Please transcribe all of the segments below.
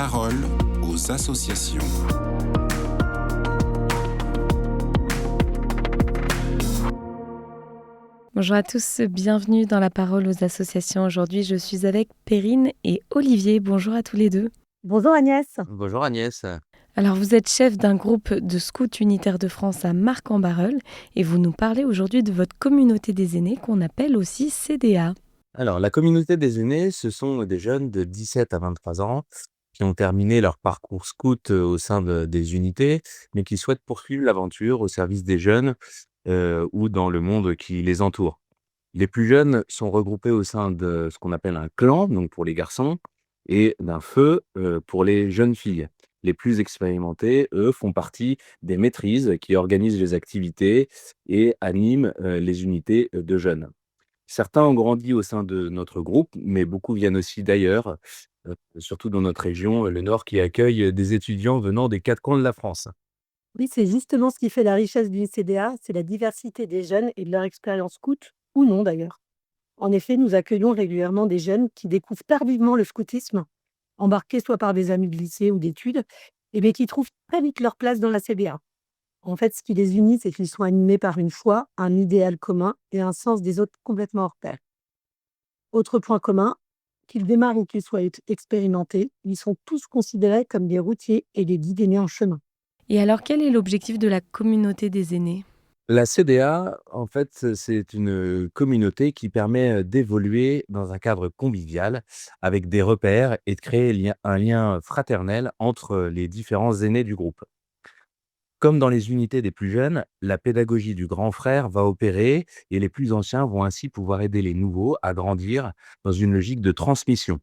parole aux associations. Bonjour à tous, bienvenue dans la parole aux associations. Aujourd'hui, je suis avec Perrine et Olivier. Bonjour à tous les deux. Bonjour Agnès. Bonjour Agnès. Alors, vous êtes chef d'un groupe de scouts unitaires de France à Marcq-en-Barœul et vous nous parlez aujourd'hui de votre communauté des aînés qu'on appelle aussi CDA. Alors, la communauté des aînés, ce sont des jeunes de 17 à 23 ans qui ont terminé leur parcours scout au sein des unités, mais qui souhaitent poursuivre l'aventure au service des jeunes ou dans le monde qui les entoure. Les plus jeunes sont regroupés au sein de ce qu'on appelle un clan, donc pour les garçons, et d'un feu pour les jeunes filles. Les plus expérimentés, eux, font partie des maîtrises qui organisent les activités et animent les unités de jeunes. Certains ont grandi au sein de notre groupe, mais beaucoup viennent aussi d'ailleurs, surtout dans notre région, le Nord, qui accueille des étudiants venant des 4 coins de la France. Oui, c'est justement ce qui fait la richesse d'une CDA, c'est la diversité des jeunes et de leur expérience scout, ou non d'ailleurs. En effet, nous accueillons régulièrement des jeunes qui découvrent tardivement le scoutisme, embarqués soit par des amis de lycée ou d'études, et bien qui trouvent très vite leur place dans la CDA. En fait, ce qui les unit, c'est qu'ils sont animés par une foi, un idéal commun et un sens des autres complètement hors pair. Autre point commun, qu'ils démarrent ou qu'ils soient expérimentés, ils sont tous considérés comme des routiers et des guides aînés en chemin. Et alors, quel est l'objectif de la communauté des aînés ? La CDA, en fait, c'est une communauté qui permet d'évoluer dans un cadre convivial avec des repères et de créer un lien fraternel entre les différents aînés du groupe. Comme dans les unités des plus jeunes, la pédagogie du grand frère va opérer et les plus anciens vont ainsi pouvoir aider les nouveaux à grandir dans une logique de transmission.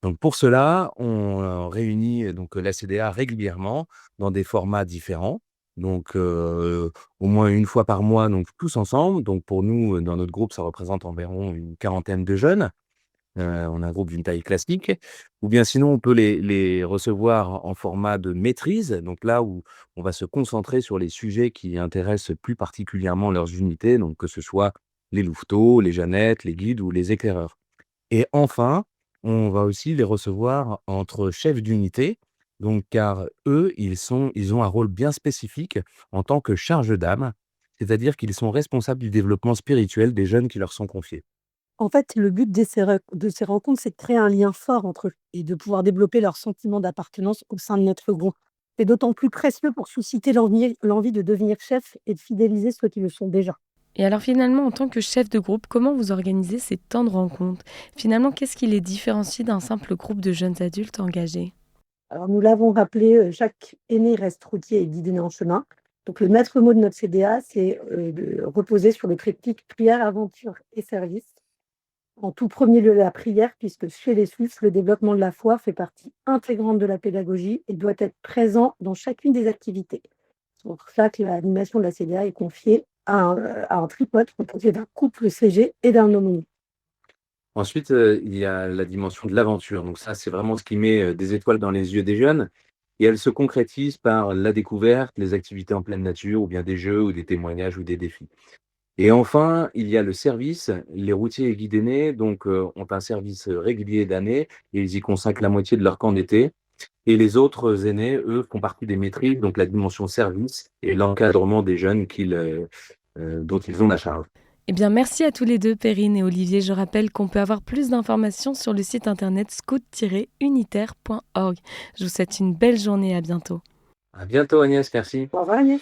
Donc pour cela, on réunit donc la CDA régulièrement dans des formats différents. Donc au moins une fois par mois, donc tous ensemble. Donc pour nous, dans notre groupe, ça représente environ une quarantaine de jeunes. On a un groupe d'une taille classique. Ou bien sinon, on peut les recevoir en format de maîtrise. Donc là où on va se concentrer sur les sujets qui intéressent plus particulièrement leurs unités, donc que ce soit les louveteaux, les Jeannettes, les guides ou les éclaireurs. Et enfin, on va aussi les recevoir entre chefs d'unité, donc car eux, ils ont un rôle bien spécifique en tant que charge d'âme, c'est-à-dire qu'ils sont responsables du développement spirituel des jeunes qui leur sont confiés. En fait, le but de ces rencontres, c'est de créer un lien fort entre eux et de pouvoir développer leur sentiment d'appartenance au sein de notre groupe. C'est d'autant plus précieux pour susciter l'envie de devenir chef et de fidéliser ceux qui le sont déjà. Et alors finalement, en tant que chef de groupe, comment vous organisez ces temps de rencontre ? Finalement, qu'est-ce qui les différencie d'un simple groupe de jeunes adultes engagés ? Alors, nous l'avons rappelé, chaque aîné reste routier et guide aîné en chemin. Donc, le maître mot de notre CDA, c'est de reposer sur le triptyque prière, aventure et service. En tout premier lieu, la prière, puisque chez les Suisses, le développement de la foi fait partie intégrante de la pédagogie et doit être présent dans chacune des activités. C'est pour ça que l'animation de la CDA est confiée à un tripote composé d'un couple CG et d'un aumônier. Ensuite, il y a la dimension de l'aventure. Donc ça, c'est vraiment ce qui met des étoiles dans les yeux des jeunes. Et elle se concrétise par la découverte, les activités en pleine nature, ou bien des jeux, ou des témoignages, ou des défis. Et enfin, il y a le service. Les routiers et guides aînés donc, ont un service régulier d'année et ils y consacrent la moitié de leur camp d'été. Et les autres aînés, eux, font partie des maîtrises, donc la dimension service et l'encadrement des jeunes dont ils ont la charge. Eh bien, merci à tous les deux, Perrine et Olivier. Je rappelle qu'on peut avoir plus d'informations sur le site internet scout-unitaire.org. Je vous souhaite une belle journée, à bientôt. À bientôt Agnès, merci. Au revoir Agnès.